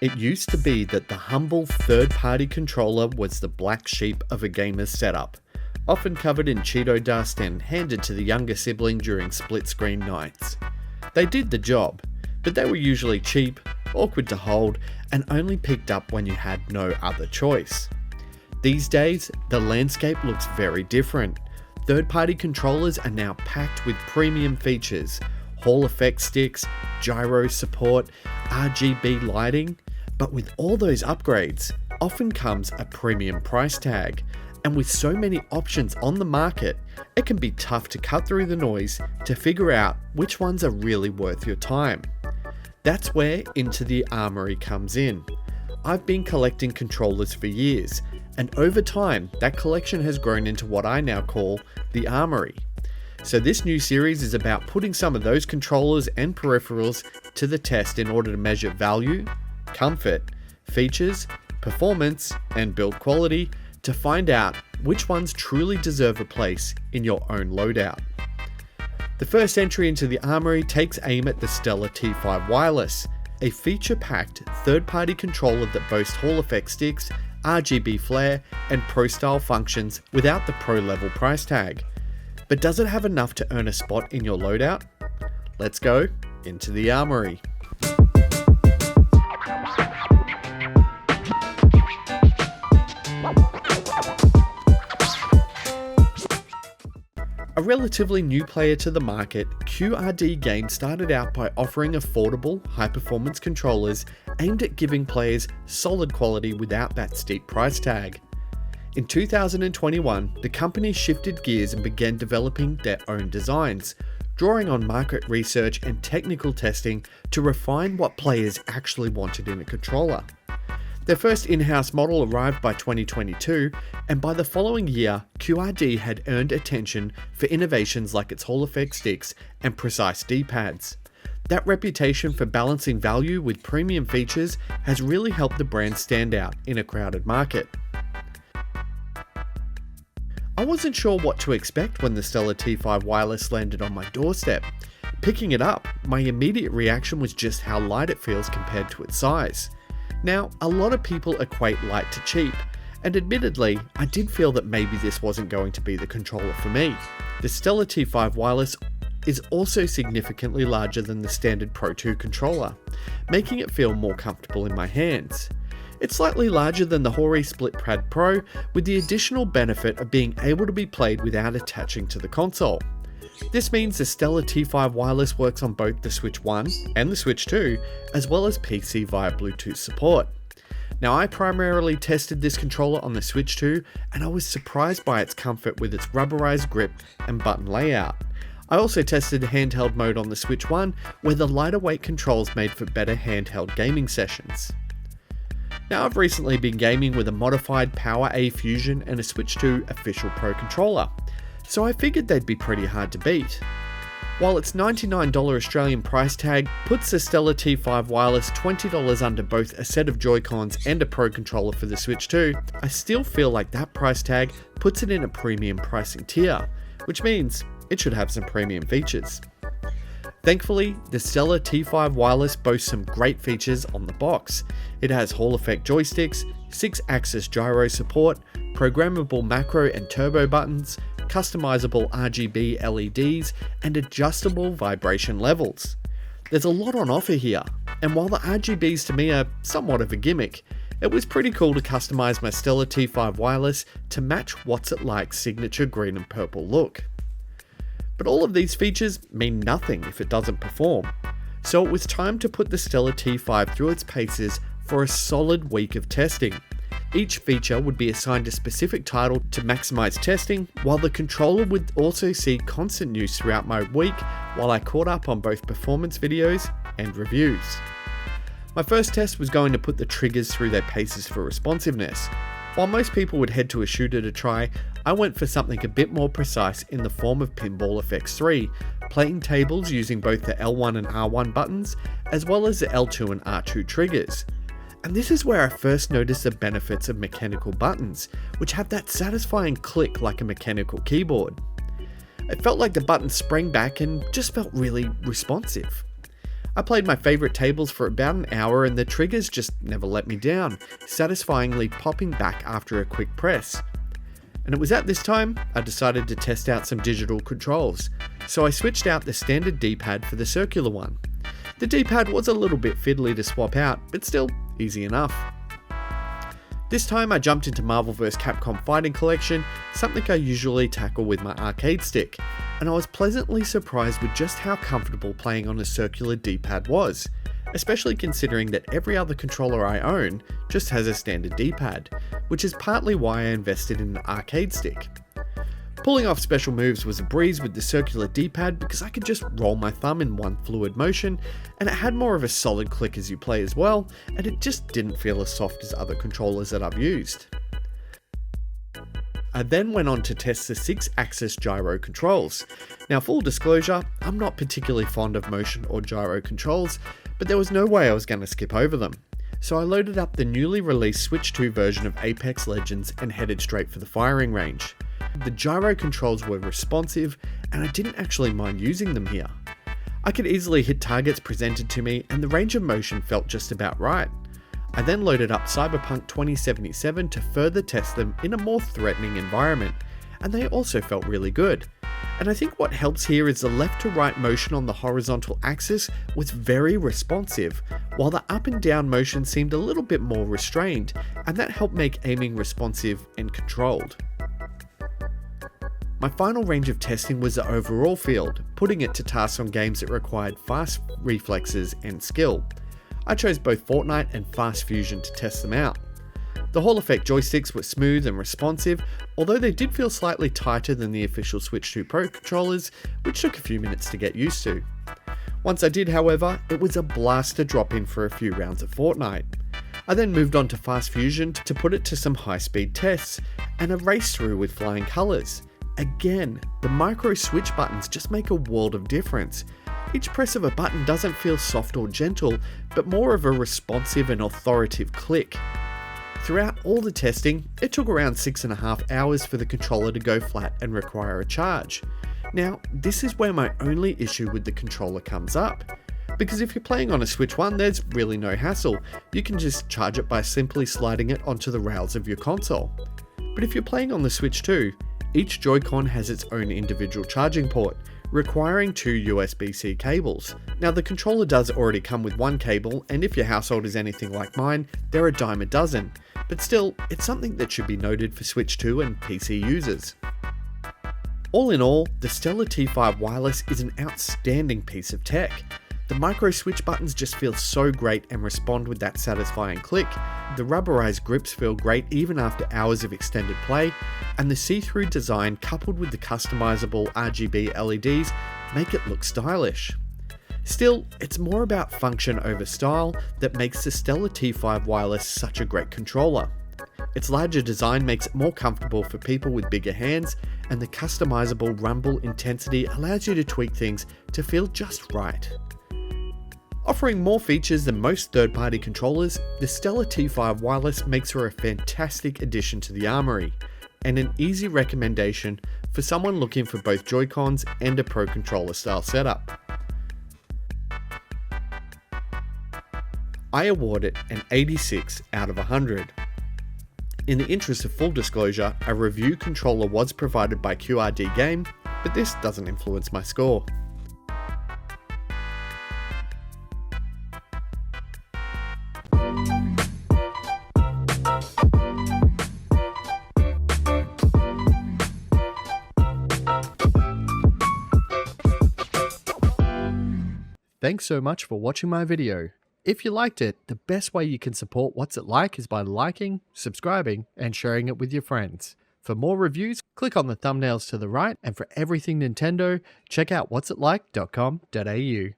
It used to be that the humble third-party controller was the black sheep of a gamer's setup, often covered in Cheeto dust and handed to the younger sibling during split-screen nights. They did the job, but they were usually cheap, awkward to hold, and only picked up when you had no other choice. These days, the landscape looks very different. Third-party controllers are now packed with premium features, Hall effect sticks, gyro support, RGB lighting, but with all those upgrades, often comes a premium price tag. And with so many options on the market, it can be tough to cut through the noise to figure out which ones are really worth your time. That's where Into the Armoury comes in. I've been collecting controllers for years, and over time, that collection has grown into what I now call the Armoury. So this new series is about putting some of those controllers and peripherals to the test in order to measure value, comfort, features, performance, and build quality to find out which ones truly deserve a place in your own loadout. The first entry into the Armoury takes aim at the Stellar T5 Wireless, a feature-packed third-party controller that boasts Hall effect sticks, RGB flare, and Pro-style functions without the Pro-level price tag. But does it have enough to earn a spot in your loadout? Let's go into the Armoury. A relatively new player to the market, QRD Games started out by offering affordable, high-performance controllers aimed at giving players solid quality without that steep price tag. In 2021, the company shifted gears and began developing their own designs, drawing on market research and technical testing to refine what players actually wanted in a controller. Their first in-house model arrived by 2022, and by the following year, QRD had earned attention for innovations like its Hall effect sticks and precise Dpads. That reputation for balancing value with premium features has really helped the brand stand out in a crowded market. I wasn't sure what to expect when the Stellar T5 Wireless landed on my doorstep. Picking it up, my immediate reaction was just how light it feels compared to its size. Now, a lot of people equate light to cheap, and admittedly, I did feel that maybe this wasn't going to be the controller for me. The Stellar T5 Wireless is also significantly larger than the standard Pro 2 controller, making it feel more comfortable in my hands. It's slightly larger than the Hori Splitpad Pro, with the additional benefit of being able to be played without attaching to the console. This means the Stellar T5 Wireless works on both the Switch 1 and the Switch 2, as well as PC via Bluetooth support. Now, I primarily tested this controller on the Switch 2, and I was surprised by its comfort with its rubberized grip and button layout. I also tested handheld mode on the Switch 1, where the lighter weight controls made for better handheld gaming sessions. Now, I've recently been gaming with a modified Power A Fusion and a Switch 2 official Pro controller, so I figured they'd be pretty hard to beat. While its $99 Australian price tag puts the Stellar T5 Wireless $20 under both a set of Joy-Cons and a Pro controller for the Switch 2, I still feel like that price tag puts it in a premium pricing tier, which means it should have some premium features. Thankfully, the Stellar T5 Wireless boasts some great features on the box. It has Hall effect joysticks, 6-axis gyro support, programmable macro and turbo buttons, customizable RGB LEDs, and adjustable vibration levels. There's a lot on offer here, and while the RGBs to me are somewhat of a gimmick, it was pretty cool to customize my Stellar T5 Wireless to match What's It Like's signature green and purple look. But all of these features mean nothing if it doesn't perform, so it was time to put the Stellar T5 through its paces for a solid week of testing. Each feature would be assigned a specific title to maximize testing, while the controller would also see constant use throughout my week while I caught up on both performance videos and reviews. My first test was going to put the triggers through their paces for responsiveness. While most people would head to a shooter to try, I went for something a bit more precise in the form of Pinball FX 3, playing tables using both the L1 and R1 buttons, as well as the L2 and R2 triggers. And this is where I first noticed the benefits of mechanical buttons, which have that satisfying click like a mechanical keyboard. It felt like the buttons sprang back and just felt really responsive. I played my favourite tables for about an hour and the triggers just never let me down, satisfyingly popping back after a quick press. And it was at this time I decided to test out some digital controls, so I switched out the standard D-pad for the circular one. The D-pad was a little bit fiddly to swap out, but still easy enough. This time I jumped into Marvel vs Capcom Fighting Collection, something I usually tackle with my arcade stick, and I was pleasantly surprised with just how comfortable playing on a circular D-pad was, especially considering that every other controller I own just has a standard D-pad, which is partly why I invested in an arcade stick. Pulling off special moves was a breeze with the circular D-pad because I could just roll my thumb in one fluid motion, and it had more of a solid click as you play as well, and it just didn't feel as soft as other controllers that I've used. I then went on to test the 6-axis gyro controls. Now, full disclosure, I'm not particularly fond of motion or gyro controls, but there was no way I was going to skip over them. So I loaded up the newly released Switch 2 version of Apex Legends and headed straight for the firing range. The gyro controls were responsive, and I didn't actually mind using them here. I could easily hit targets presented to me, and the range of motion felt just about right. I then loaded up Cyberpunk 2077 to further test them in a more threatening environment, and they also felt really good. And I think what helps here is the left to right motion on the horizontal axis was very responsive, while the up and down motion seemed a little bit more restrained, and that helped make aiming responsive and controlled. My final range of testing was the overall field, putting it to tasks on games that required fast reflexes and skill. I chose both Fortnite and Fast Fusion to test them out. The Hall Effect joysticks were smooth and responsive, although they did feel slightly tighter than the official Switch 2 Pro controllers, which took a few minutes to get used to. Once I did, however, it was a blast to drop in for a few rounds of Fortnite. I then moved on to Fast Fusion to put it to some high-speed tests, and a race through with flying colours. Again, the micro switch buttons just make a world of difference. Each press of a button doesn't feel soft or gentle, but more of a responsive and authoritative click. Throughout all the testing, it took around 6.5 hours for the controller to go flat and require a charge. Now, this is where my only issue with the controller comes up. Because if you're playing on a Switch 1, there's really no hassle. You can just charge it by simply sliding it onto the rails of your console. But if you're playing on the Switch 2, each Joy-Con has its own individual charging port, requiring 2 USB-C cables. Now, the controller does already come with one cable, and if your household is anything like mine, they're a dime a dozen. But still, it's something that should be noted for Switch 2 and PC users. All in all, the Stellar T5 Wireless is an outstanding piece of tech. The micro switch buttons just feel so great and respond with that satisfying click. The rubberized grips feel great even after hours of extended play, and the see-through design coupled with the customizable RGB LEDs make it look stylish. Still, it's more about function over style that makes the Stellar T5 Wireless such a great controller. Its larger design makes it more comfortable for people with bigger hands, and the customizable rumble intensity allows you to tweak things to feel just right. Offering more features than most third-party controllers, the Stellar T5 Wireless makes her a fantastic addition to the Armoury, and an easy recommendation for someone looking for both Joy-Cons and a Pro Controller style setup. I award it an 86 out of 100. In the interest of full disclosure, a review controller was provided by QRD Game, but this doesn't influence my score. Thanks so much for watching my video. If you liked it, the best way you can support What's It Like is by liking, subscribing, and sharing it with your friends. For more reviews, click on the thumbnails to the right, and for everything Nintendo, check out whatsitlike.com.au.